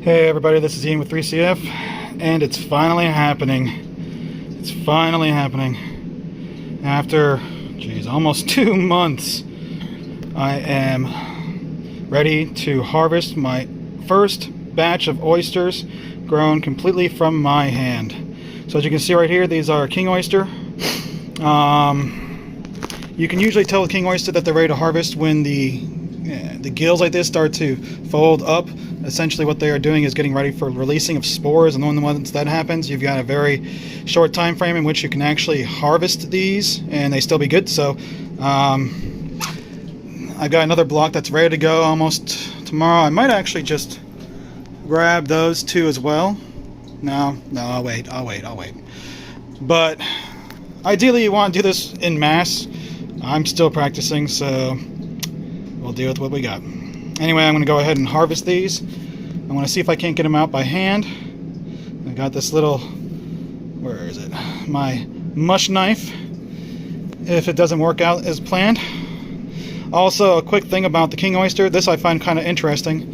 Hey everybody, this is Ian with 3CF, and it's finally happening. It's finally happening. After, almost 2 months, I am ready to harvest my first batch of oysters grown completely from my hand. So as you can see right here, these are king oyster. You can usually tell with king oyster that they're ready to harvest when the gills like this start to fold up. Essentially what they are doing is getting ready for releasing of spores, and then once that happens, you've got a very short time frame in which you can actually harvest these and they still be good. So I've got another block that's ready to go almost tomorrow. I might actually just grab those two as well. No, I'll wait. But ideally you want to do this in mass. I'm still practicing, so we'll deal with what we got. Anyway, I'm going to go ahead and harvest these. I want to see if I can't get them out by hand. I got this little, where is it? My mush knife, if it doesn't work out as planned. Also, a quick thing about the king oyster. This I find kind of interesting.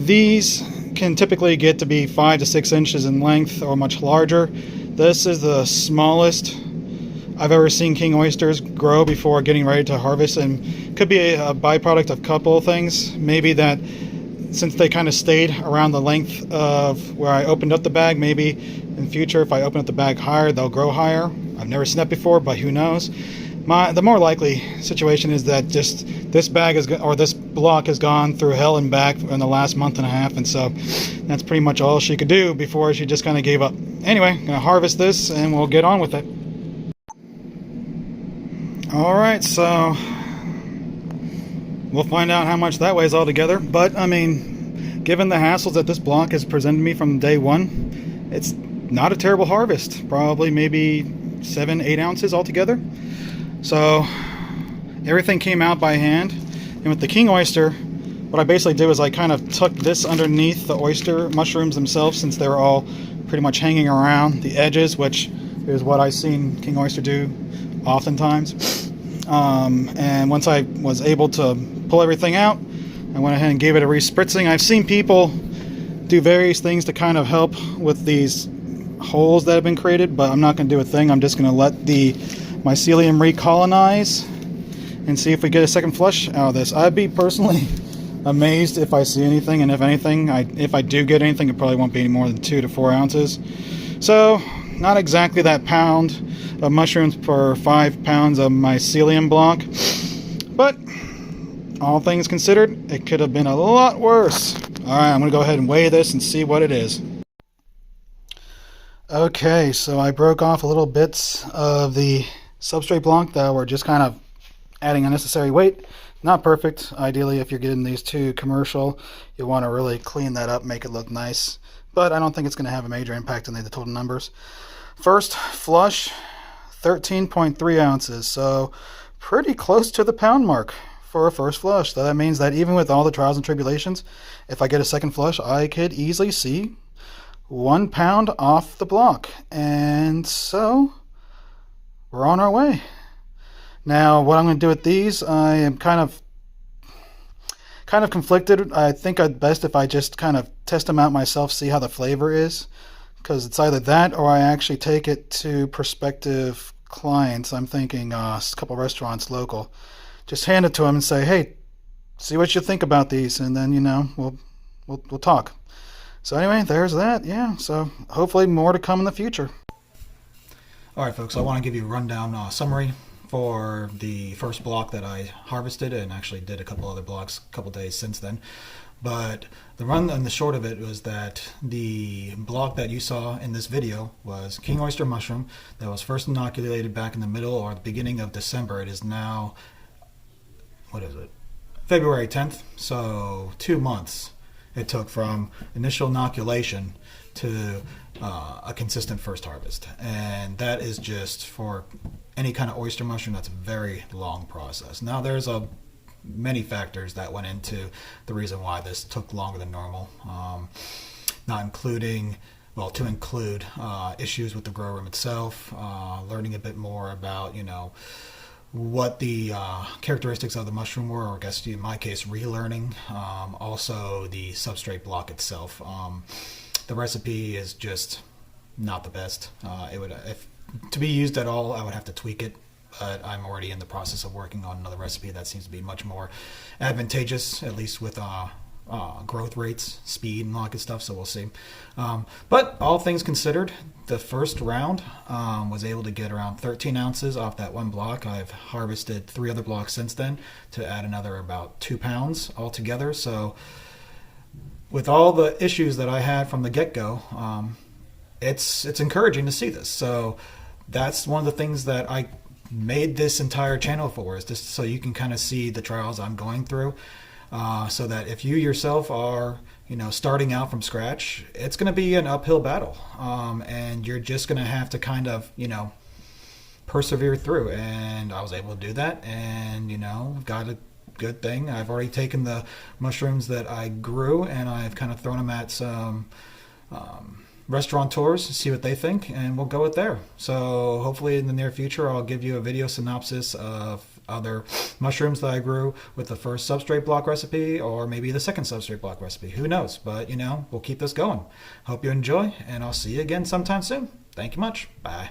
These can typically get to be 5 to 6 inches in length or much larger. This is the smallest I've ever seen king oysters grow before getting ready to harvest, and could be a byproduct of a couple of things. Maybe that since they kind of stayed around the length of where I opened up the bag, maybe in future if I open up the bag higher, they'll grow higher. I've never seen that before, but who knows. The more likely situation is that just this bag is, or this block has gone through hell and back in the last month and a half, and so that's pretty much all she could do before she just kind of gave up. Anyway, I'm gonna harvest this and we'll get on with it. Alright, so we'll find out how much that weighs altogether. But I mean, given the hassles that this block has presented me from day one, it's not a terrible harvest. Probably maybe 7-8 ounces altogether. So everything came out by hand. And with the king oyster, what I basically did was I kind of tucked this underneath the oyster mushrooms themselves, since they were all pretty much hanging around the edges, which is what I've seen king oyster do oftentimes. And once I was able to pull everything out, I went ahead and gave it a re-spritzing. I've seen people do various things to kind of help with these holes that have been created, but I'm not going to do a thing. I'm just going to let the mycelium recolonize and see if we get a second flush out of this. I'd be personally amazed if I see anything, and if anything, if I do get anything, it probably won't be any more than 2 to 4 ounces. So not exactly that pound of mushrooms per 5 pounds of mycelium block, but all things considered, it could have been a lot worse. Alright, I'm going to go ahead and weigh this and see what it is. Okay, so I broke off a little bits of the substrate block that were just kind of adding unnecessary weight. Not perfect. Ideally, if you're getting these two commercial, you want to really clean that up, make it look nice. But I don't think it's going to have a major impact on the total numbers. First flush, 13.3 ounces, so pretty close to the pound mark for a first flush. So that means that even with all the trials and tribulations, if I get a second flush, I could easily see 1 pound off the block. And so we're on our way. Now what I'm going to do with these, I am kind of conflicted. I think I'd best if I just kind of test them out myself, see how the flavor is, because it's either that or I actually take it to prospective clients. I'm thinking a couple restaurants local. Just hand it to them and say, hey, see what you think about these, and then, you know, we'll talk. So anyway, there's that. Yeah, so hopefully more to come in the future. Alright folks, I want to give you a rundown summary for the first block that I harvested, and actually did a couple other blocks a couple days since then. But the run and the short of it was that the block that you saw in this video was king oyster mushroom that was first inoculated back in the middle or the beginning of December. It is now, what is it, February 10th, so 2 months it took from initial inoculation to a consistent first harvest. And that is just, for any kind of oyster mushroom, that's a very long process. Now there's many factors that went into the reason why this took longer than normal, not including well, to include issues with the grow room itself, learning a bit more about, what the characteristics of the mushroom were, or I guess in my case, relearning. Also, the substrate block itself. The recipe is just not the best. It would, if to be used at all, I would have to tweak it. But I'm already in the process of working on another recipe that seems to be much more advantageous, at least with growth rates, speed, and all that good stuff. So we'll see. But all things considered, the first round was able to get around 13 ounces off that one block. I've harvested 3 other blocks since then to add another about 2 pounds altogether. So with all the issues that I had from the get-go, it's encouraging to see this. So that's one of the things that I made this entire channel for, is just so you can kind of see the trials I'm going through, so that if you yourself are starting out from scratch, it's going to be an uphill battle, and you're just going to have to kind of persevere through. And I was able to do that, and got a good thing. I've already taken the mushrooms that I grew and I've kind of thrown them at some restaurateurs to see what they think, and we'll go with there. So hopefully in the near future I'll give you a video synopsis of other mushrooms that I grew with the first substrate block recipe, or maybe the second substrate block recipe. Who knows? But we'll keep this going. Hope you enjoy, and I'll see you again sometime soon. Thank you much. Bye.